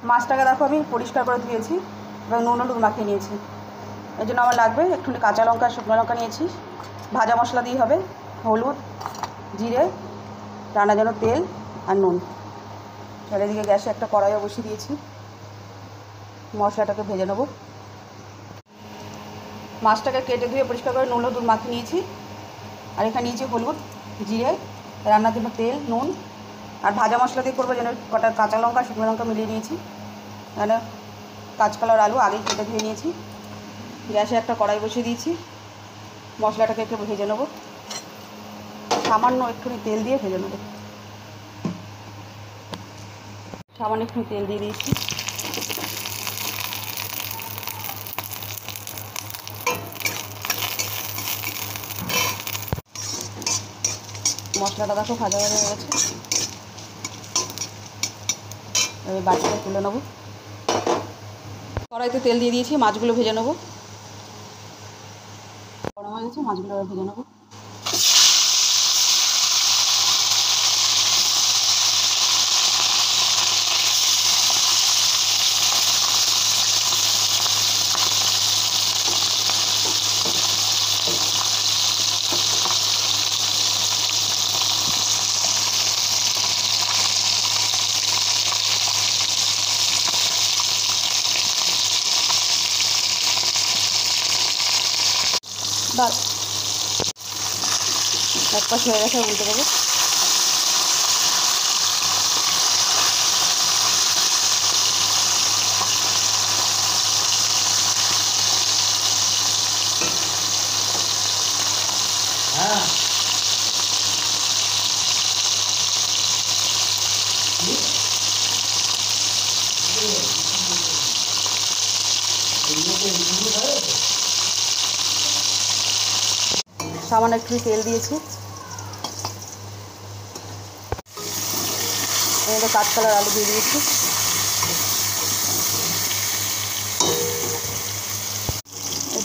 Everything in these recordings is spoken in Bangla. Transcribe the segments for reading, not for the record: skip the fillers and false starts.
মাছটাকে দেখো আমি পরিষ্কার করে ধুয়েছি এবং নুন হলুদ মাখিয়ে নিয়েছি। এই জন্য আমার লাগবে একটুখানি কাঁচা লঙ্কা, শুকনো লঙ্কা নিয়েছি। ভাজা মশলা দিয়ে হবে হলুদ, জিরে, রান্নার জন্য তেল আর নুন। চারিদিকে গ্যাসে একটা কড়াইও বসিয়ে দিয়েছি, মশলাটাকে ভেজে নেব। মাছটাকে কেটে ধুয়ে পরিষ্কার করে নুন হলুদ মাখিয়ে নিয়েছি। আর এখানে নিয়েছি হলুদ, জিরে, রান্নার জন্য তেল, নুন আর ভাজা মশলা দিয়ে করবো যেন কটা কাঁচা লঙ্কা, শুকনো লঙ্কা মিলিয়ে নিয়েছি। এখানে কাঁচকলার আলু আগেই কেটে ধুয়ে নিয়েছি। গ্যাসে একটা কড়াই বসিয়ে দিয়েছি, মশলাটাকে একটু ভেজে নেব। সামান্য একটুখানি তেল দিয়ে ভেজে নেব। সামান্য একটু তেল দিয়ে দিয়েছি। মশলাটা দেখো ভাজা ভাজা হয়ে গেছে। এবার বাটিতে তুলে নেব। কড়াইতে তেল দিয়ে দিয়েছি, মাছগুলো ভেজে নেব। গরম হয়ে গেছে, মাছগুলো ভেজে নেব। বাস এক পাশ হয়ে গেছে, উল্টে দেবো। সামান্য একটু তেল দিয়েছি। এবার কাঁচকলার আলু দিয়ে দিয়েছি।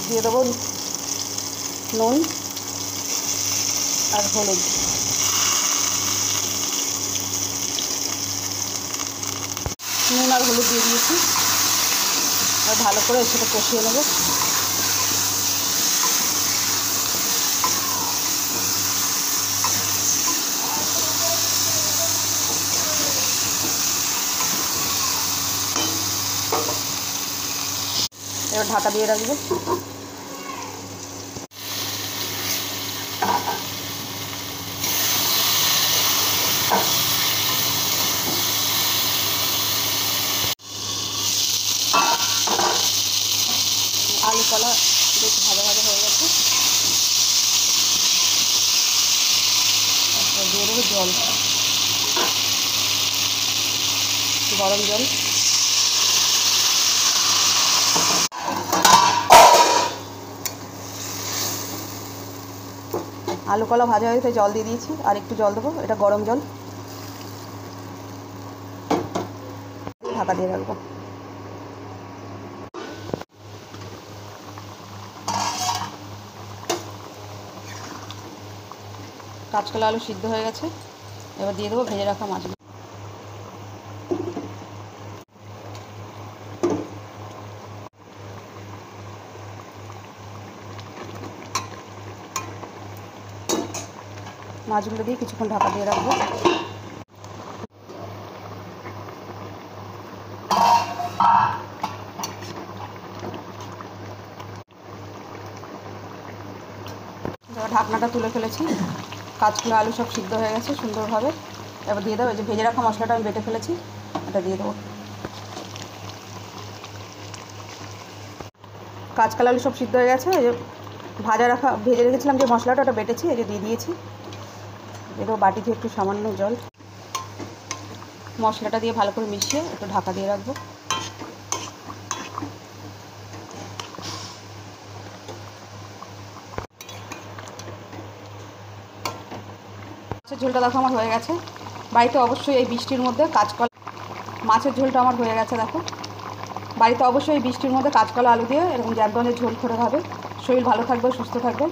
দিয়ে দেবো নুন আর হলুদ। নুন আর হলুদ দিয়ে দিয়েছি। আর ভালো করে সেটা কষিয়ে নেব। এবার ঢাকা দিয়ে রাখবো। আলু কলা বেশ ভাজা ভাজা হয়ে গেছে। দিয়ে দেবো জল, গরম জল। আলু কলা ভাজা হয়ে গেছে, জল দিয়ে দিয়েছি। আর একটু জল দেবো, এটা গরম জল। ঢাকা দিয়ে রাখবো। কাঁচকলা আলু সিদ্ধ হয়ে গেছে। এবার দিয়ে দেবো ভেজে রাখা মাছগুলো। মাছগুলো দিয়ে কিছুক্ষণ ঢাকা দিয়ে রাখবো। ঢাকনাটা তুলে ফেলেছি। কাঁচকলা আলু সব সিদ্ধ হয়ে গেছে সুন্দরভাবে। এবার দিয়ে দেবো এই যে ভেজে রাখা মশলাটা আমি বেটে ফেলেছি, এটা দিয়ে দেবো। কাঁচকলা আলু সব সিদ্ধ হয়ে গেছে। এই যে ভেজে রেখেছিলাম যে মশলাটা, ওটা বেটেছি, এই যে দিয়ে দিয়েছি। দিয়ে দেবো বাটিতে একটু সামান্য জল। মশলাটা দিয়ে ভালো করে মিশিয়ে একটু ঢাকা দিয়ে রাখবো। মাছের ঝোলটা দেখো আমার হয়ে গেছে। বাড়িতে অবশ্যই এই বৃষ্টির মধ্যে মাছের ঝোলটা আমার হয়ে গেছে দেখো। বাড়িতে অবশ্যই এই বৃষ্টির মধ্যে কাঁচকলা আলু দিয়ে এরকম জ্যান্ত ঝোল করে খাবে। শরীর ভালো থাকবে, সুস্থ থাকবে।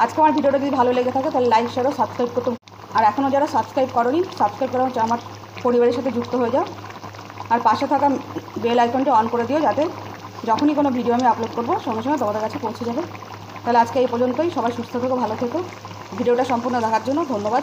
আজকে আমার ভিডিওটা যদি ভালো লেগে থাকে তাহলে লাইক, শেয়ার ও সাবস্ক্রাইব করতে। আর এখনও যারা সাবস্ক্রাইব করোনি, সাবস্ক্রাইব করে আমার পরিবারের সাথে যুক্ত হয়ে যাও। আর পাশে থাকা বেল আইকনটি অন করে দিও, যাতে যখনই কোনো ভিডিও আমি আপলোড করবো সঙ্গে সঙ্গে তোমাদের কাছে পৌঁছে যাবে। তাহলে আজকে এই পর্যন্তই। সবাই সুস্থ থেকো, ভালো থেকো। ভিডিওটা সম্পূর্ণ দেখার জন্য ধন্যবাদ।